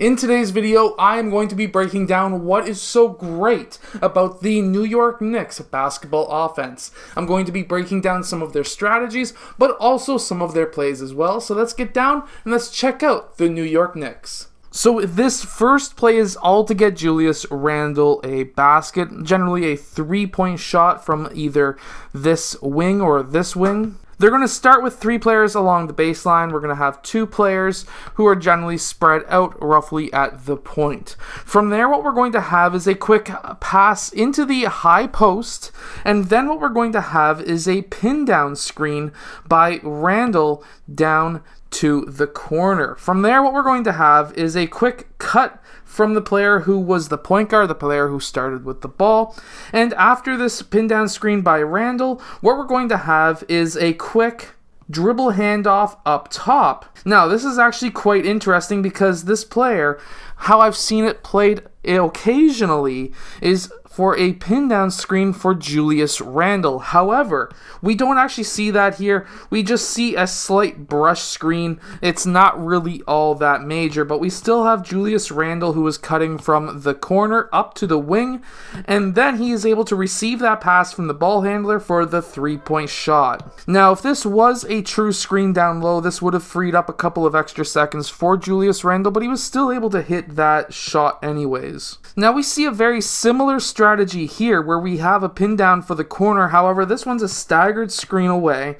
In today's video, I am going to be breaking down what is so great about the New York Knicks basketball offense. I'm going to be breaking down some of their strategies, but also some of their plays as well. So let's get down and let's check out the New York Knicks. So this first play is all to get Julius Randle a basket, generally a three-point shot from either this wing or this wing. They're going to start with three players along the baseline. We're going to have two players who are generally spread out roughly at the point. From there, what we're going to have is a quick pass into the high post, and then what we're going to have is a pin down screen by Randle down to the corner. From there, what we're going to have is a quick cut from the player who was the point guard, the player who started with the ball. And after this pin down screen by Randle, what we're going to have is a quick dribble handoff up top. Now, this is actually quite interesting because this player, how I've seen it played occasionally, is for a pin down screen for Julius Randle. However, we don't actually see that here. We just see a slight brush screen. It's not really all that major, but we still have Julius Randle who is cutting from the corner up to the wing, and then he is able to receive that pass from the ball handler for the three-point shot. Now, if this was a true screen down low, this would have freed up a couple of extra seconds for Julius Randle, but he was still able to hit that shot anyways. Now, we see a very similar strategy here where we have a pin down for the corner. However, this one's a staggered screen away,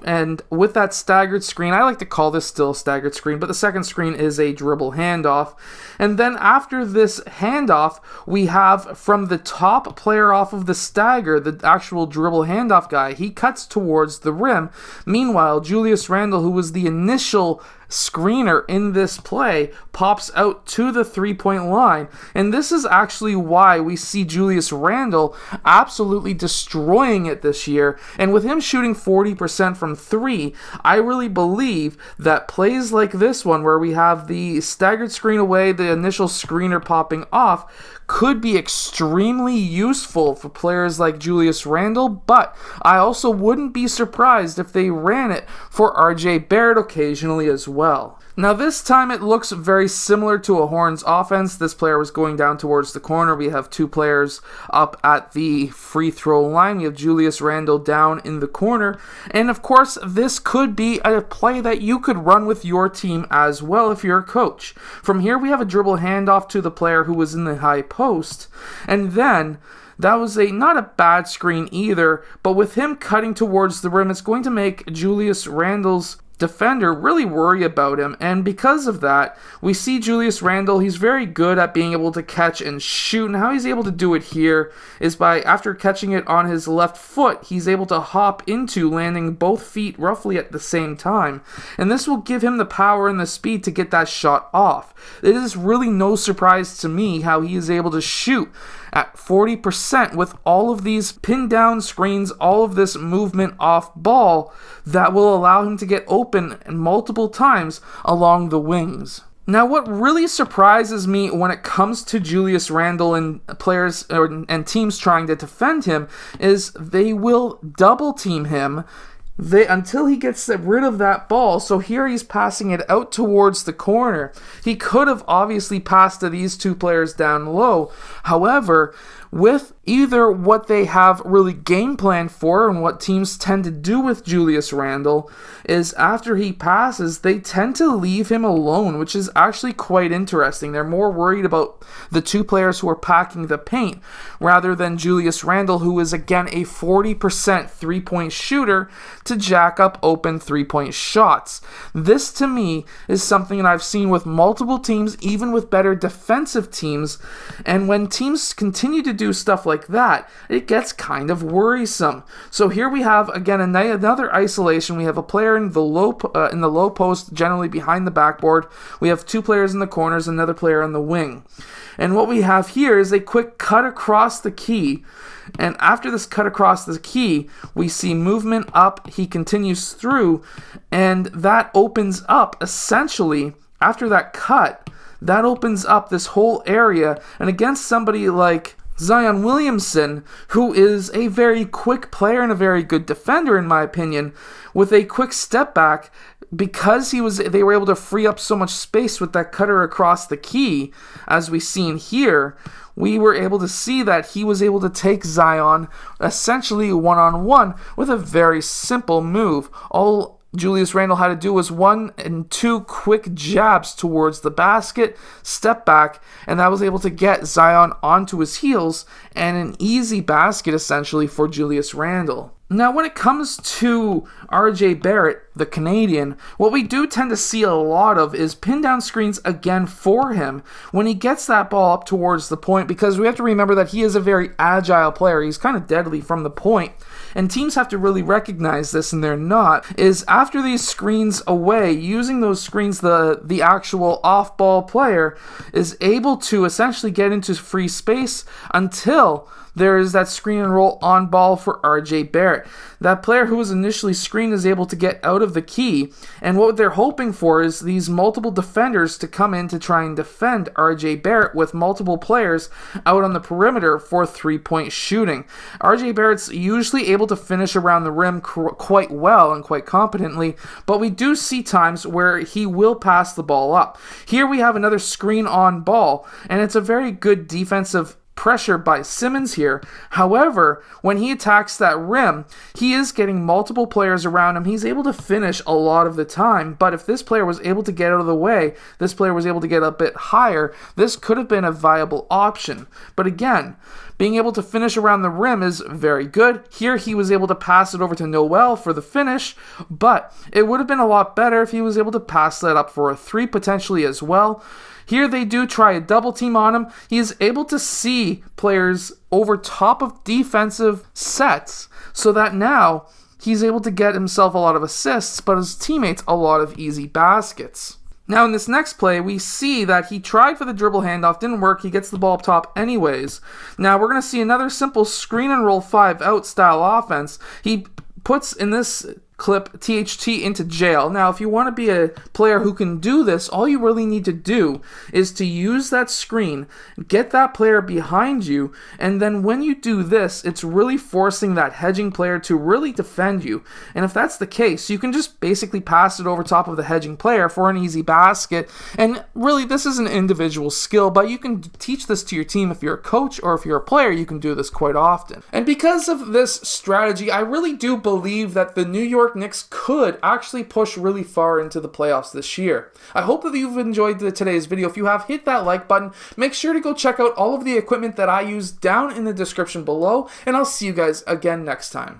and with that staggered screen, I like to call this still a staggered screen, but the second screen is a dribble handoff. And then after this handoff, we have from the top player off of the stagger, the actual dribble handoff guy, he cuts towards the rim. Meanwhile, Julius Randle, who was the initial screener in this play, pops out to the three-point line, and this is actually why we see Julius Randle absolutely destroying it this year. And with him shooting 40% from three, I really believe that plays like this one where we have the staggered screen away, the initial screener popping off, could be extremely useful for players like Julius Randle, but I also wouldn't be surprised if they ran it for RJ Barrett occasionally as well. Now this time it looks very similar to a Horns offense. This player was going down towards the corner. We have two players up at the free throw line. We have Julius Randle down in the corner. And of course, this could be a play that you could run with your team as well if you're a coach. From here, we have a dribble handoff to the player who was in the high post. And then that was not a bad screen either, but with him cutting towards the rim, it's going to make Julius Randle's defender really worry about him, and because of that, we see Julius Randle, he's very good at being able to catch and shoot, and how he's able to do it here is by, after catching it on his left foot, he's able to hop into landing both feet roughly at the same time, and this will give him the power and the speed to get that shot off. It is really no surprise to me how he is able to shoot at 40% with all of these pin down screens, all of this movement off ball that will allow him to get open multiple times along the wings. Now, what really surprises me when it comes to Julius Randle and players and teams trying to defend him is they will double team him until he gets rid of that ball. So here he's passing it out towards the corner. He could have obviously passed to these two players down low. However, with either what they have really game planned for and what teams tend to do with Julius Randle is after he passes, they tend to leave him alone, which is actually quite interesting. They're more worried about the two players who are packing the paint rather than Julius Randle, who is again a 40% three-point shooter, to jack up open three-point shots. This to me is something that I've seen with multiple teams, even with better defensive teams, and when teams continue to do stuff like that, it gets kind of worrisome. So here we have again another isolation. We have a player in the low post, generally behind the backboard. We have two players in the corners, another player on the wing. And what we have here is a quick cut across the key. And after this cut across the key, we see movement up. He continues through, and that opens up essentially after that cut. That opens up this whole area, and against somebody like Zion Williamson, who is a very quick player and a very good defender in my opinion, with a quick step back, because they were able to free up so much space with that cutter across the key, as we see in here, we were able to see that he was able to take Zion essentially one-on-one with a very simple move. All Julius Randle had to do was 1 and 2 quick jabs towards the basket, step back, and that was able to get Zion onto his heels, and an easy basket essentially for Julius Randle. Now, when it comes to RJ Barrett, the Canadian, what we do tend to see a lot of is pin down screens again for him when he gets that ball up towards the point, because we have to remember that he is a very agile player. He's kind of deadly from the point, and teams have to really recognize this, and they're not, is after these screens away, using those screens, the actual off-ball player is able to essentially get into free space until there is that screen and roll on ball for RJ Barrett. That player who was initially screened is able to get out of the key, and what they're hoping for is these multiple defenders to come in to try and defend RJ Barrett with multiple players out on the perimeter for three-point shooting. RJ Barrett's usually able to finish around the rim quite well and quite competently, but we do see times where he will pass the ball up. Here we have another screen on ball, and it's a very good defensive pressure by Simmons here. However, when he attacks that rim, he is getting multiple players around him. He's able to finish a lot of the time, but if this player was able to get out of the way, this player was able to get a bit higher, this could have been a viable option. But again, being able to finish around the rim is very good. Here he was able to pass it over to Noel for the finish, but it would have been a lot better if he was able to pass that up for a three potentially as well. Here they do try a double team on him. He is able to see players over top of defensive sets so that now he's able to get himself a lot of assists, but his teammates a lot of easy baskets. Now in this next play, we see that he tried for the dribble handoff, didn't work, he gets the ball up top anyways. Now we're going to see another simple screen and roll 5-out style offense. He puts in this clip THT into jail. Now, if you want to be a player who can do this, all you really need to do is to use that screen, get that player behind you, and then when you do this, it's really forcing that hedging player to really defend you. And if that's the case, you can just basically pass it over top of the hedging player for an easy basket. And really, this is an individual skill, but you can teach this to your team. If you're a coach or if you're a player, you can do this quite often. And because of this strategy, I really do believe that the New York Knicks could actually push really far into the playoffs this year. I hope that you've enjoyed today's video. If you have, hit that like button. Make sure to go check out all of the equipment that I use down in the description below, and I'll see you guys again next time.